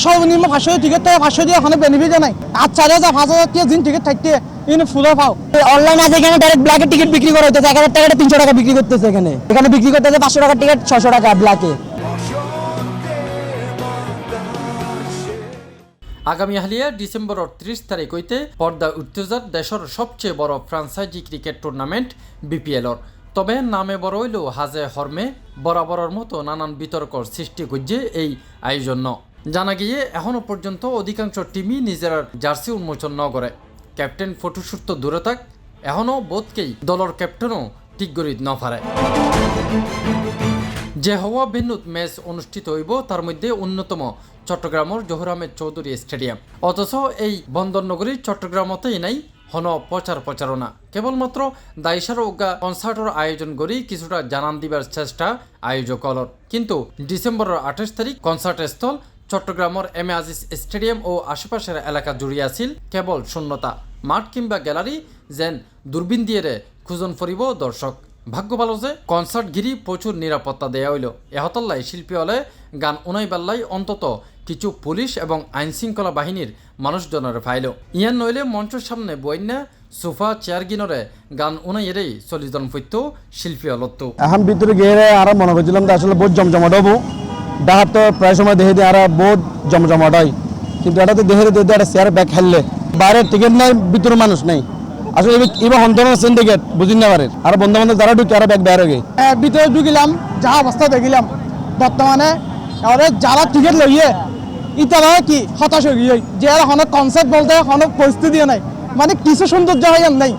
সর্বনিম্ন 500 টিকিট থেকে 500 দিয়ে ওখানে বেনিফিট নাই। আর 4000 5000 দিয়ে দিন টিকিট থাকতে ইন ফুলে পাও। অনলাইন আছে এখানে ডাইরেক্ট ব্ল্যাকে টিকিট বিক্রি করা হইতেছে 1000 টাকাটা 300 টাকা বিক্রি করতেছে এখানে বিক্রি করতেছে 500 টাকার টিকিট 600 টাকা ব্ল্যাকে। আগামী হালিয়া ডিসেম্বর 30 তারিখ হইতে পর্দা উত্তেজার দেশের সবচেয়ে বড় ফ্রাঞ্চাইজি ক্রিকেট টুর্নামেন্ট বিপিএলর। তবে নামে বড় হইলেও হাজে হরমে বরাবরের মতো নানান বিতর্কর সৃষ্টি করছে এই আয়োজন। জানা গিয়ে এখনও পর্যন্ত অধিকাংশ টিমই নিজের জার্সি উন্মোচন ন করে। ক্যাপ্টেন ফটোশুট তো দূরে থাক, এখনও বোধকেই দলের ক্যাপ্টেনও ঠিক গরিত ন পারে। যে হওয়া ভেন্যুত ম্যাচ অনুষ্ঠিত হইব তার মধ্যে অন্যতম চট্টগ্রামের জহুর আহমেদ চৌধুরী স্টেডিয়াম। অথচ এই বন্দরনগরী চট্টগ্রামতেই নাই হন প্রচারণা। কেবলমাত্র দাইসার উগা কনসার্টের আয়োজন করি কিছুটা জানান দিবার চেষ্টা আয়োজক অলর। কিন্তু ডিসেম্বরের 28 তারিখ কনসার্ট স্থল চট্টগ্রামের এম এ আজিজ স্টেডিয়াম ও আশেপাশের এলাকা জুড়ে আছিল কেবল শূন্যতা। মাঠ কিংবা গ্যালারি যেন দূরবীন দিয়ে খুঁজন ফরিব দর্শক। ভাগ্য ভালো যে কনসার্ট ঘিরি প্রচুর নিরাপত্তা দেয়া হইল। এহতল্লাই শিল্পী হলে গান উনাইবাল্লাই অন্তত কিছু পুলিশ এবং আইন শৃঙ্খলা বাহিনীর মানুষজনের ফাইল। ইয়ান নইলে মঞ্চের সামনে বইনা সোফা চেয়ার গিনরে গান উনাইয়েরই চল্লিশজন ফৈত্য শিল্পী হলত। এখন ভিতরে গিয়ে আর মনে করছিলাম যে আসলে বহুত জমজমাট হবো। ডাহাত তো প্রায় সময় দেখে দিয়ে আর বহুত জমজমাট হয়, কিন্তু এটা তো দেখে দিয়ে একটা চেয়ার ব্যাগ খেললে বাইরের টিকিট নাই, ভিতরে মানুষ নাই। আসলে এবার হন্তন সিন্ডিকেট বুঝিন না পারে আর বন্ধু বান্ধব যারা ঢুকে আর ব্যাগ বের হয়ে ভিতরে ঢুকিলাম, যা অবস্থা দেখিলাম বর্তমানে যারা টিকিট লইয়ে ইতারা কি হতাশ হয়ে গিয়ে যে অনেক কনসার্ট বলতে অনেক পরিস্থিতি নাই, মানে কিছু সৌন্দর্য হয় নাই।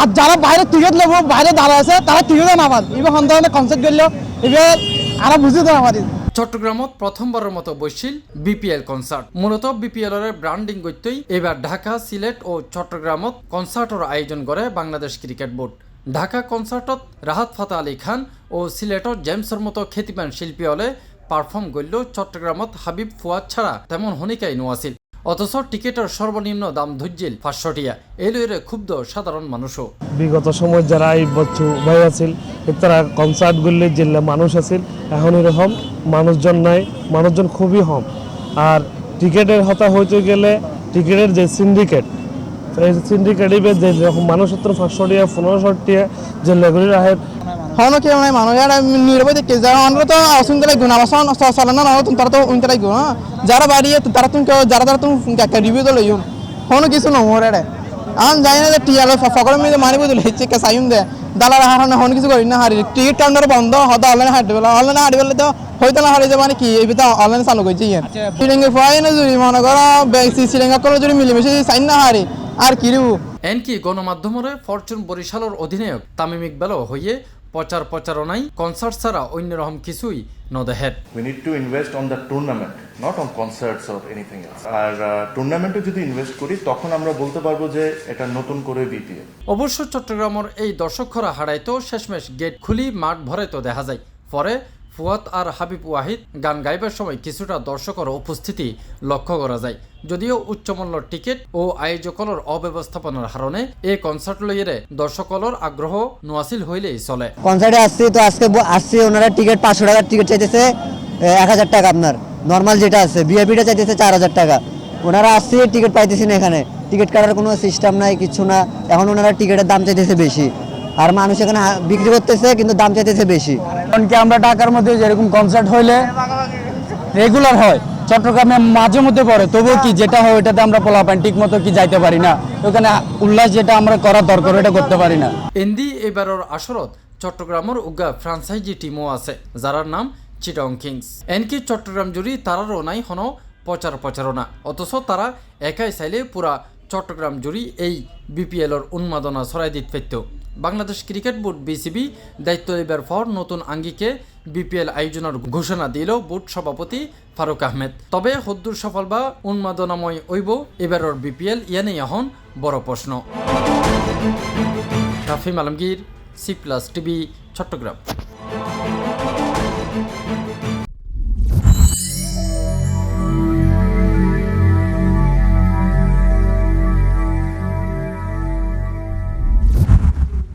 আর যারা বাইরে টিকিট নেবো বাইরে দাঁড়া আছে তারা টিকিটও না পান। এবার হন্তনে কনসার্ট করলেও এবার আরো বুঝতে না পারি। চট্টগ্রামত প্রথমবারের মতো বসছিল বিপিএল কনসার্ট। মূলত বিপিএল এর ব্র্যান্ডিং করতেই এবার ঢাকা, সিলেট ও চট্টগ্রামত কনসার্টের আয়োজন করে বাংলাদেশ ক্রিকেট বোর্ড। ঢাকা কনসার্টত রাহাত ফাতে আলী খান ও সিলেটত জেমসের মতো খ্যাতিমান শিল্পী হলে পারফর্ম করলেও চট্টগ্রামত হাবিব ফুয়াদ ছাড়া তেমন হনিকাই নোয়াছিল। অথচ টিকিটের সর্বনিম্ন দাম ধৈর্যিল 500 টিয়া। এই লইরে ক্ষুব্ধ সাধারণ মানুষও। বিগত সময় যারা এই বছর ভাই আছিল তারা কনসার্ট গুলি জেলা মানুষ আছিল, এখন এরকম মানুষজন নাই, মানুষজন খুবই কম। আর টিকিটের হতা হইতে গেলে টিকিটের যে সিন্ডিকেট এই সিন্ডিকেটই যেরকম মানুষ 500 টিয়া 1500 টিয়া যে লেগুলির আহে হন কেউ নাই মানুষ নিরবধি যারা আমরা তো অসুন্দর গুণাবাসন চলে না তারা তো উনতারাই গুণ যারা বাড়িয়ে তারা তুমি যারা যারা তুমি রিভিউ তো লইম হন কিছু নহরে আমি জানি না যে টিয়ালে সকলের মিলে মারিব দিলে চেকে চাইম দে দালার হারানো হন কিছু করি না হারি টিকিট কাউন্টার বন্ধ হয়তো অনলাইনে হাঁটতে পেলে অনলাইনে হাঁটি পেলে তো হয়তো না হারিয়ে মানে কি এই ভিতরে অনলাইনে চালু করছি শ্রীলঙ্কা পাই না জুড়ি মনে করো শ্রীলঙ্কা করে জুড়ি মিলেমিশে চাইন না হারি আর কি এনকি গণমাধ্যমের ফরচুন বরিশালের অধিনায়ক তামিম ইকবালও হইয়ে প্রচারণায় কনসার্ট ছাড়া অন্য রকম কিছুই নদেহের। We need to invest on the tournament, not on concerts or anything else. আর টুর্নামেন্টে যদি ইনভেস্ট করি তখন আমরা বলতে পারবো যে এটা নতুন করে বিপিএল। অবশ্য চট্টগ্রামের এই দর্শকরা হারাইতো শেষমেশ গেট খুলি মাঠ ভরে তো দেখা যায়। পরে ফুয়াদ আর হাবিব ওয়াহিদ গান গাইবার সময় কিছুটা দর্শকের উপস্থিতি লক্ষ্য করা যায়। যদিও উচ্চমূল্যর টিকিট ও আয়োজকলর অব্যবস্থাপনার কারণে এই কনসার্ট লইয়ে দর্শকলর আগ্রহ নোয়াছিল হইলেই চলে। কনসার্টে আসছি তো আসছি ওনারা টিকিট 500 টাকার টিকিট চাইতেছে 1000 টাকা, আপনার নর্মাল যেটা আছে ভিআইপিটা চাইতেছে 4000 টাকা। ওনারা আসছে টিকিট পাইতেছি না, এখানে টিকিট কাটার কোনো সিস্টেম নাই, কিছু না। এখন ওনারা টিকিটের দাম চাইতেছে বেশি আর মানুষ এখানে বিক্রি করতেছে কিন্তু দাম চাইতেছে বেশি। কারণ কি আমরা ঢাকার মধ্যে যেরকম কনসার্ট হইলে রেগুলার হয়, চট্টগ্রামে মাঝে মধ্যে পড়ে, তবুও কি যেটা হয় ওইটাতে আমরা পোলাপান ঠিক মতো কি যাইতে পারি না, ওখানে উল্লাস যেটা আমরা করার দরকার ওটা করতে পারি না। এন্দি এবারের আসরত চট্টগ্রামের উগা ফ্রাঞ্চাইজি টিমও আছে যার নাম চিটং কিংস। এনকি চট্টগ্রাম জুড়ি তারারও নাই হন প্রচারণা। অথচ তারা একাই চাইলে পুরা চট্টগ্রাম জুড়ি এই বিপিএলর উন্মাদনা ছড়াই দিতে পারত। বাংলাদেশ ক্রিকেট বোর্ড বিসিবি দায়িত্ব নেবার পর নতুন আঙ্গিকে বিপিএল আয়োজনের ঘোষণা দিল বোর্ড সভাপতি ফারুক আহমেদ। তবে হদ্দুর সফল বা উন্মাদনাময় হইব এবারের বিপিএল ইয়ানেই এখন বড় প্রশ্ন। রাফিম আলমগীর, C+ টিভি, চট্টগ্রাম।